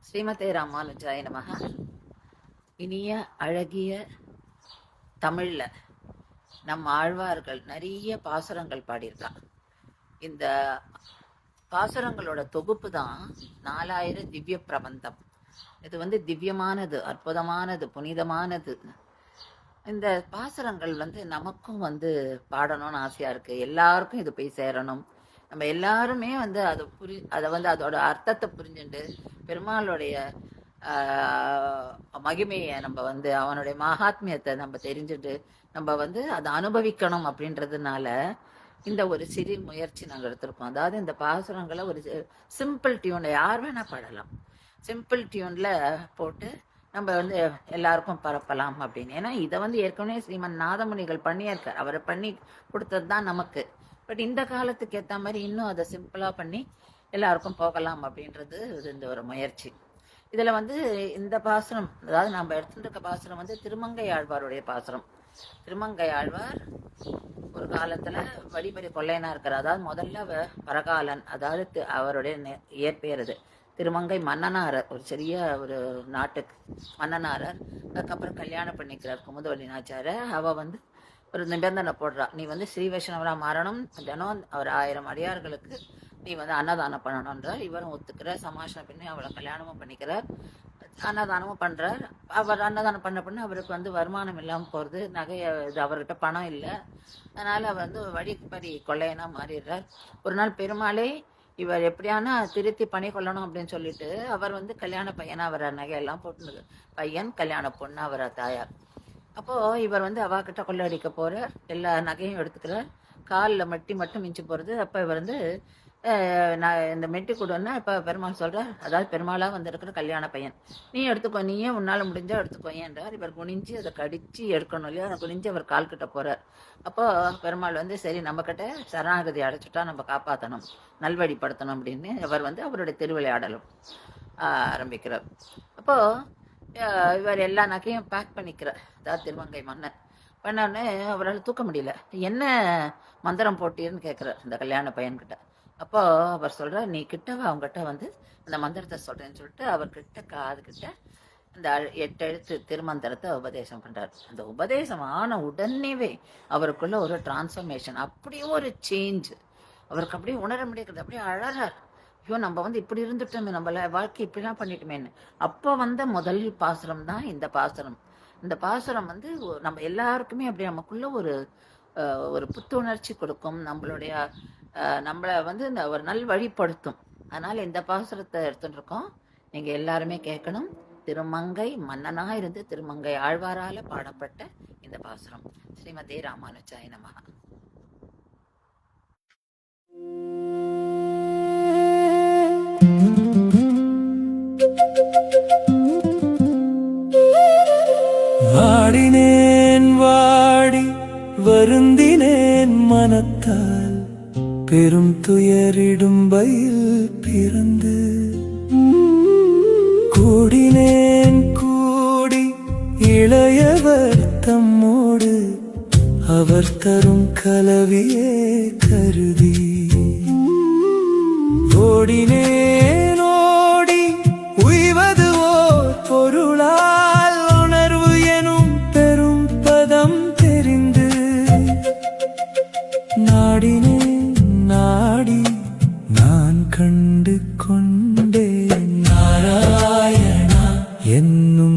ஸ்ரீமதே ராமானுஜாய நமக. இனிய அழகிய தமிழில் நம் ஆழ்வார்கள் நிறைய பாசுரங்கள் பாடியிருக்கான். இந்த பாசுரங்களோட தொகுப்பு தான் 4000 திவ்ய பிரபந்தம். இது திவ்யமானது, அற்புதமானது, புனிதமானது. இந்த பாசுரங்கள் நமக்கும் பாடணும்னு ஆசையா இருக்கு. எல்லாருக்கும் இது போய் சேரணும். நம்ம எல்லாருமே அதை அதோட அர்த்தத்தை புரிஞ்சுட்டு பெருமாளுடைய மகிமையை நம்ம அவனுடைய மகாத்மியத்தை நம்ம தெரிஞ்சுட்டு நம்ம அதை அனுபவிக்கணும் அப்படின்றதுனால இந்த ஒரு சிறு முயற்சி நாங்கள் எடுத்திருக்கோம். அதாவது இந்த பாசுரங்களை ஒரு சிம்பிள் டியூன்ல யார் வேணா பாடலாம். சிம்பிள் டியூன்ல போட்டு நம்ம எல்லாருக்கும் பரப்பலாம் அப்படின்னு. ஏன்னா இதை ஏற்கனவே ஸ்ரீமன் நாதமுனிகள் பண்ணியிருக்கார். அவரை பண்ணி கொடுத்தது தான் நமக்கு. பட் இந்த காலத்துக்கு ஏற்ற மாதிரி இன்னும் அதை சிம்பிளாக பண்ணி எல்லாருக்கும் போகலாம் அப்படின்றது இந்த ஒரு முயற்சி. இதில் இந்த பாசுரம், அதாவது நம்ம எடுத்துருக்க பாசுரம் திருமங்கை ஆழ்வாருடைய பாசுரம். திருமங்கை ஆழ்வார் ஒரு காலத்தில் வழிபறி கொள்ளையனா இருக்கிறார். அதாவது முதல்ல பரகாலன், அதாவது அவருடைய இயற்பெயர் அது திருமங்கை மன்னனாரர், ஒரு சிறிய ஒரு நாட்டுக்கு மன்னனாரர். அதுக்கப்புறம் கல்யாணம் பண்ணிக்கிறார் குமுதவல்லி நாச்சார. அவ ஒரு நிபந்தனை போடுறா, நீ ஸ்ரீ வைஷ்ணவராக மாறணும், தினம் அவர் 1000 அடியார்களுக்கு நீ அன்னதானம் பண்ணணுன்றார். இவரும் ஒத்துக்கிறார். சமாஷனம் பண்ணி அவளை கல்யாணமும் பண்ணிக்கிறார், அன்னதானமும் பண்ணுறார். அவர் அன்னதானம் பண்ண அவருக்கு வருமானம் இல்லாமல் போகிறது. நகையை இது அவர்கிட்ட பணம் இல்லை. அதனால் அவர் வழிப்பறி கொள்ளையனா மாறிடுறார். ஒரு நாள் பெருமாளே இவர் எப்படியானா திருத்தி பணி கொள்ளணும் அப்படின்னு சொல்லிட்டு அவர் கல்யாண பையனா அவரை நகையெல்லாம் போட்டுனது. பையன் கல்யாண பொண்ணு அவரை தாயார். அப்போது இவர் அவாக்கிட்ட கொள்ளடிக்க போகிறார். எல்லா நகையும் எடுத்துக்கிறார். காலில் மட்டும் மிஞ்சி போகிறது. அப்போ இவர் நான் இந்த மெட்டி கொடுன்னா இப்போ பெருமாள் சொல்கிறார், அதாவது பெருமாளாக இருக்கிற கல்யாண பையன், நீ எடுத்துக்கோ, நீயே உன்னால் முடிஞ்சால் எடுத்துக்கோ என்றார். இவர் குனிஞ்சு அதை கடித்து எடுக்கணும் இல்லையா, அதை குனிஞ்சு அவர் கால்கிட்ட போகிறார். அப்போது பெருமாள் சரி நம்மக்கிட்ட சரணாகதி அடைச்சிட்டா நம்ம காப்பாற்றணும், நல்வழிப்படுத்தணும் அப்படின்னு அவர் அவருடைய திருவிளையாடலும் ஆரம்பிக்கிறார். அப்போது இவர் எல்லா நகையும் பேக் பண்ணிக்கிறார். அதாவது திருமங்கை மன்னன் பண்ணோடனே அவரால் தூக்க முடியல. என்ன மந்திரம் போட்டீர்னு கேட்குறார் இந்த கல்யாண பையன்கிட்ட. அப்போ அவர் சொல்கிறார், நீ கிட்டவா அவங்ககிட்ட அந்த மந்திரத்தை சொல்கிறேன்னு சொல்லிட்டு அவர்கிட்ட காதுகிட்ட அந்த 8 எழுத்து திருமந்திரத்தை உபதேசம் பண்ணுறார். அந்த உபதேசம் ஆன உடனேவே அவருக்குள்ள ஒரு டிரான்ஸ்ஃபர்மேஷன், அப்படியே ஒரு சேஞ்ச் அவருக்கு அப்படியே உணர முடியாது. அப்படியே அழறார், ஐயோ நம்ம இப்படி இருந்துட்டோமே, நம்மள வாழ்க்கை இப்படிலாம் பண்ணிட்டோமேன்னு. அப்போ முதல் பாசுரம் தான் இந்த பாசுரம். இந்த பாசுரம் நம்ம எல்லாருக்குமே அப்படி நமக்குள்ள ஒரு புத்துணர்ச்சி கொடுக்கும், நம்மளை இந்த ஒரு நல் வழிப்படுத்தும். அதனால் இந்த பாசுரத்தை எடுத்துட்டு இருக்கோம். நீங்கள் எல்லாருமே கேட்கணும். திருமங்கை மன்னனாக இருந்து திருமங்கை ஆழ்வாரால் பாடப்பட்ட இந்த பாசுரம். ஸ்ரீமதே ராமானுஜாய நமஹ. வாடினேன் வாடி வருந்தினேன் மனத்தால், பெரும் துயரிடும்பையில் பிறந்து கூடினேன் கூடி இளையவர் தம்மோடு, அவர் தரும் கலவியே கருதி ஓடினேன் ஓடி உய்வது ஓர் பொருளால், உணர்வு எனும் பெரும் பதம் தெரிந்து நாடினேன் நாடி நான் கண்டு கொண்டேன் நாராயணா என்னும்